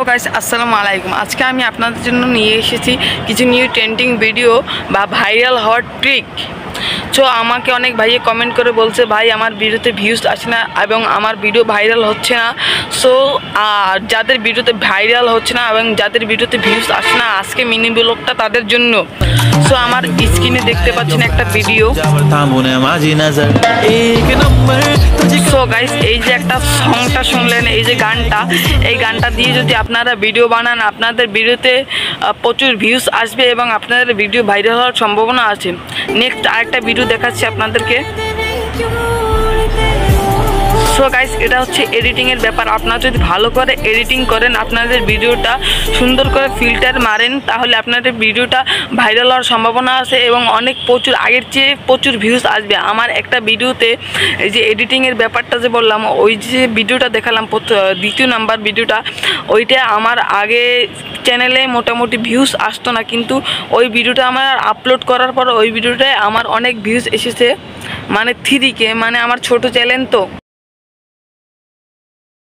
Guys আসসালামু আলাইকুম। আজকে আমি আপনাদের জন্য নিয়ে এসেছি কিছু নিউ ট্রেন্ডিং ভিডিও বা ভাইরাল হওয়ার ট্রিক। তো আমাকে অনেক ভাইয়ে কমেন্ট করে বলছে, ভাই আমার ভিডিওতে ভিউজ আসে না এবং আমার ভিডিও ভাইরাল হচ্ছে না। সো যাদের ভিডিওতে ভাইরাল হচ্ছে না এবং যাদের ভিডিওতে ভিউজ আসে না, আজকে মিনি ব্লগটা তাদের জন্য। সো আমার স্ক্রিনে দেখতে পাচ্ছেন একটা ভিডিও। সো গাইস, এই যে একটা সংটা শুনলেন, এই যে গানটা, এই গানটা দিয়ে যদি আপনারা ভিডিও বানান, আপনাদের ভিডিওতে প্রচুর ভিউজ আসবে এবং আপনাদের ভিডিও ভাইরাল হওয়ার সম্ভাবনা আছে। নেক্সট আরেকটা ভিডিও দেখাচ্ছি আপনাদেরকে। সো গাইস, এটা হচ্ছে এডিটিংয়ের ব্যাপার। আপনারা যদি ভালো করে এডিটিং করেন, আপনাদের ভিডিওটা সুন্দর করে ফিল্টার মারেন, তাহলে আপনাদের ভিডিওটা ভাইরাল হওয়ার সম্ভাবনা আছে এবং প্রচুর আগের চেয়ে প্রচুর ভিউজ আসবে। আমার একটা ভিডিওতে এই যে এডিটিংয়ের ব্যাপারটা যে বললাম, ওই যে ভিডিওটা দেখালাম দ্বিতীয় নাম্বার ভিডিওটা, ওইটা আমার আগে চ্যানেলে মোটামুটি ভিউজ আসতো না, কিন্তু ওই ভিডিওটা আমার আপলোড করার পর ওই ভিডিওটায় আমার অনেক ভিউজ এসেছে, মানে 3K, মানে আমার ছোট চ্যানেল তো।